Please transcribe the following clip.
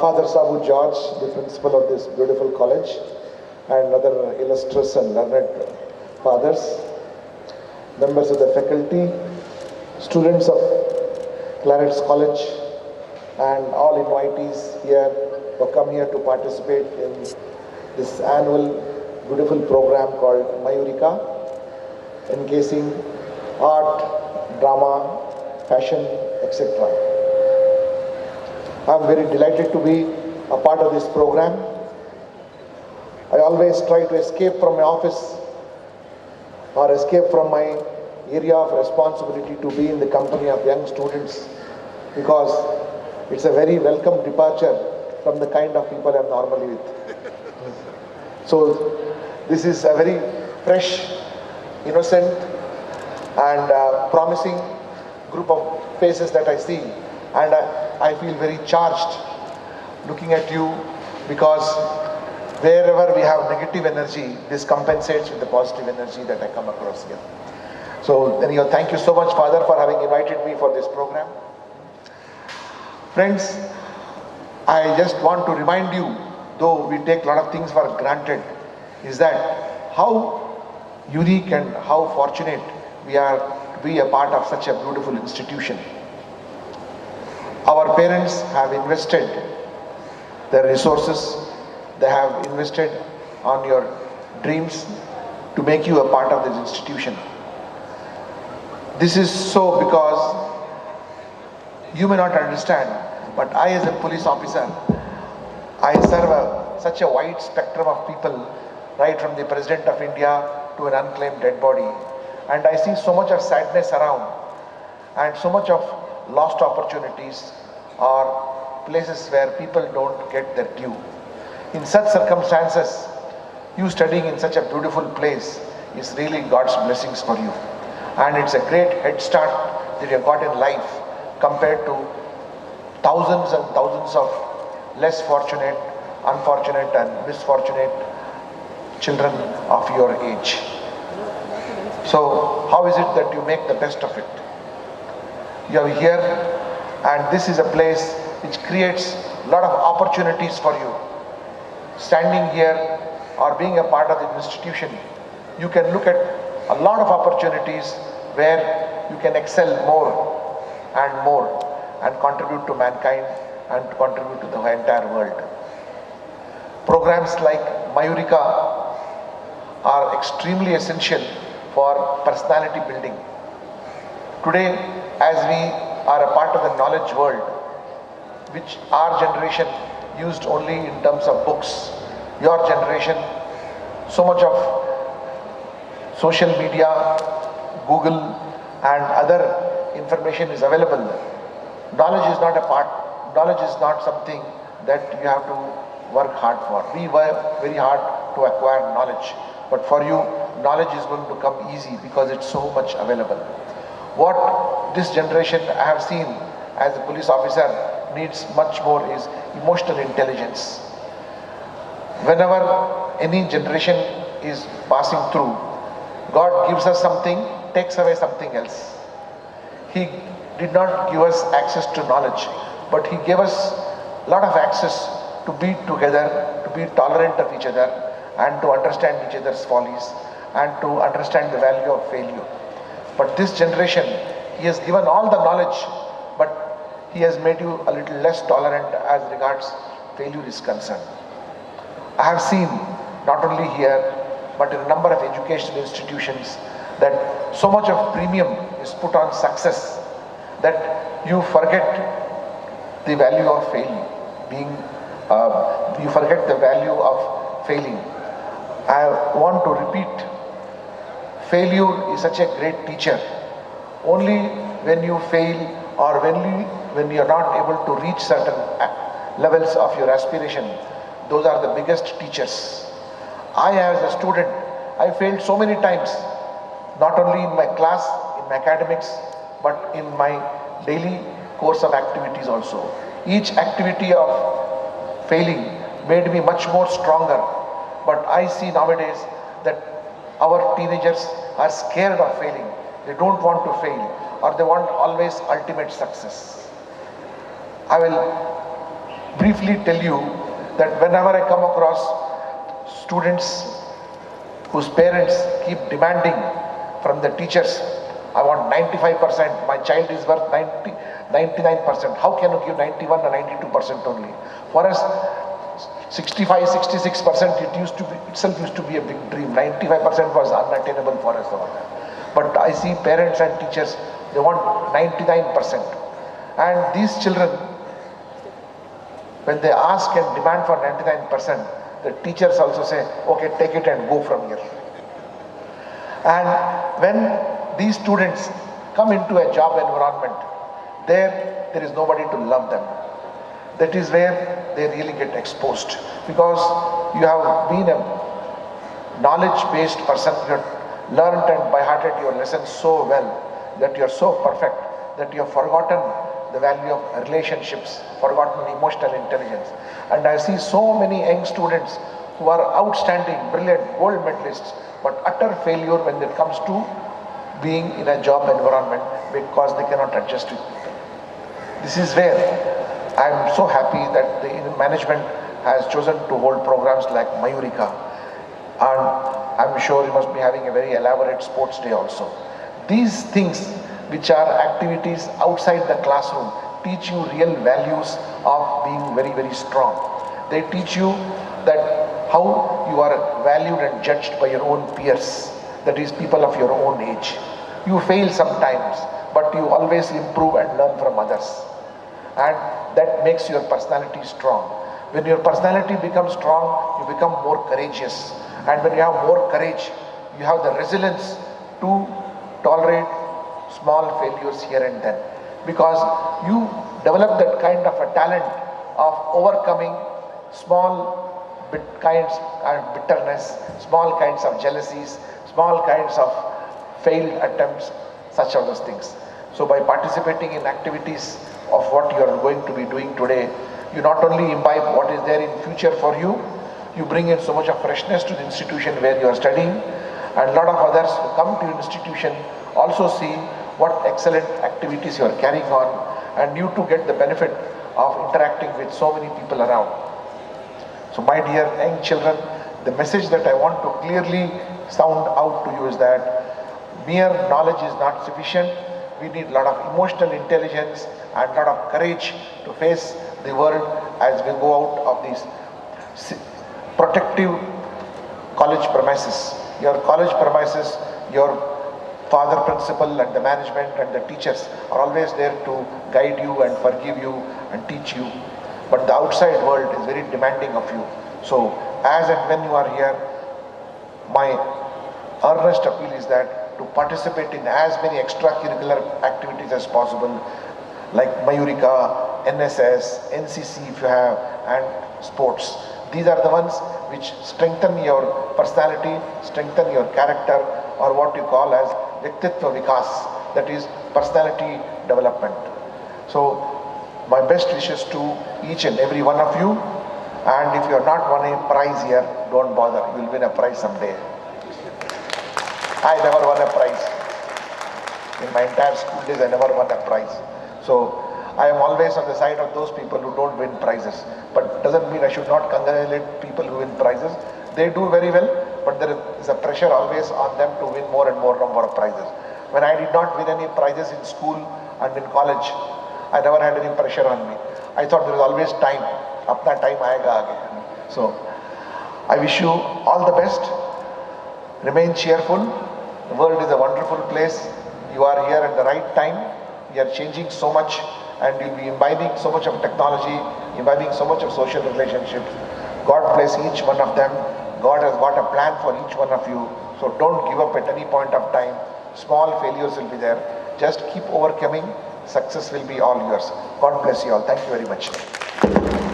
Father Sabu George, the principal of this beautiful college, and other illustrious and learned fathers, members of the faculty, students of Clarence College, and all invitees here who come here to participate in this annual beautiful program called Mayurika, encasing art, drama, fashion, etc. I am very delighted to be a part of this program. I always try to escape from my office or escape from my area of responsibility to be in the company of young students, because it's a very welcome departure from the kind of people I'm normally with. So this is a very fresh, innocent and promising group of faces that I see, and I feel very charged looking at you, because wherever we have negative energy, this compensates with the positive energy that I come across here. So anyhow, thank you so much, Father, for having invited me for this program. Friends, I just want to remind you, though we take a lot of things for granted, is that how unique and how fortunate we are to be a part of such a beautiful institution. Our parents have invested their resources, they have invested on your dreams to make you a part of this institution. This is so because you may not understand, but I as a police officer, I serve such a wide spectrum of people, right from the President of India to an unclaimed dead body. And I see so much of sadness around and so much of lost opportunities or places where people don't get their due. In such circumstances, you studying in such a beautiful place is really God's blessings for you. And it's a great head start that you have got in life compared to thousands and thousands of less fortunate, unfortunate and misfortunate children of your age. So how is it that you make the best of it? You are here, and this is a place which creates a lot of opportunities for you. Standing here or being a part of the institution, you can look at a lot of opportunities where you can excel more and contribute to mankind and contribute to the entire world. Programs like Mayurika are extremely essential for personality building. Today, as we are a part of the knowledge world, which our generation used only in terms of books, your generation, so much of social media, Google and other information is available. Knowledge is not something that you have to work hard for. We work very hard to acquire knowledge, but for you, knowledge is going to come easy because it's so much available. What this generation I have seen as a police officer needs much more is emotional intelligence. Whenever any generation is passing through, God gives us something, takes away something else. He did not give us access to knowledge, but He gave us a lot of access to be together, to be tolerant of each other, and to understand each other's follies, and to understand the value of failure. But this generation, He has given all the knowledge, but He has made you a little less tolerant as regards failure is concerned. I have seen, not only here, but in a number of educational institutions, that so much of premium is put on success that you forget the value of failing. You forget the value of failing. I want to repeat, failure is such a great teacher. Only when you fail or when you are not able to reach certain levels of your aspiration, those are the biggest teachers. I as a student, I failed so many times, not only in my class, in my academics, but in my daily course of activities also. Each activity of failing made me much more stronger. But I see nowadays that our teenagers are scared of failing. They don't want to fail, or they want always ultimate success. I will briefly tell you that whenever I come across students whose parents keep demanding from the teachers, I want 95%, my child is worth 99%. How can you give 91 or 92% only? For us, 65, 66% itself used to be a big dream. 95% was unattainable for us. But I see parents and teachers, they want 99%. And these children, when they ask and demand for 99%, the teachers also say, okay, take it and go from here. And when these students come into a job environment, there is nobody to love them. That is where they really get exposed, because you have been a knowledge-based person. You have learned and by-hearted your lessons so well that you are so perfect that you have forgotten the value of relationships, forgotten emotional intelligence. And I see so many young students who are outstanding, brilliant, gold medalists, but utter failure when it comes to being in a job environment because they cannot adjust with people. This is where I am so happy that the management has chosen to hold programs like Mayurika, and I'm sure you must be having a very elaborate sports day also. These things, which are activities outside the classroom, teach you real values of being very, very strong. They teach you that how you are valued and judged by your own peers, that is, people of your own age. You fail sometimes, but you always improve and learn from others. And that makes your personality strong. When your personality becomes strong, you become more courageous. And when you have more courage, you have the resilience to tolerate small failures here and then. Because you develop that kind of a talent of overcoming small kinds of bitterness, small kinds of jealousies, small kinds of failed attempts, such are those things. So by participating in activities of what you are going to be doing today, you not only imbibe what is there in future for you, you bring in so much of freshness to the institution where you are studying, and a lot of others who come to your institution also see what excellent activities you are carrying on, and you too get the benefit of interacting with so many people around. So my dear young children, the message that I want to clearly sound out to you is that mere knowledge is not sufficient. We need a lot of emotional intelligence and a lot of courage to face the world as we go out of these protective college premises. Your college premises, your father principal and the management and the teachers are always there to guide you and forgive you and teach you. But the outside world is very demanding of you. So as and when you are here, my earnest appeal is that to participate in as many extracurricular activities as possible, like Mayurika, NSS, NCC if you have, and sports. These are the ones which strengthen your personality, strengthen your character, or what you call as Vyaktitva Vikas, that is personality development. So my best wishes to each and every one of you, and if you are not won a prize here, don't bother, you will win a prize someday. I never won a prize. In my entire school days, I never won a prize. So I am always on the side of those people who don't win prizes. But doesn't mean I should not congratulate people who win prizes. They do very well, but there is a pressure always on them to win more and more number of prizes. When I did not win any prizes in school and in college, I never had any pressure on me. I thought there is always time. Apna time aayega aage. So I wish you all the best. Remain cheerful. The world is a wonderful place. You are here at the right time. We are changing so much, and you'll be imbibing so much of technology, imbibing so much of social relationships. God bless each one of them. God has got a plan for each one of you. So don't give up at any point of time. Small failures will be there. Just keep overcoming. Success will be all yours. God bless you all. Thank you very much.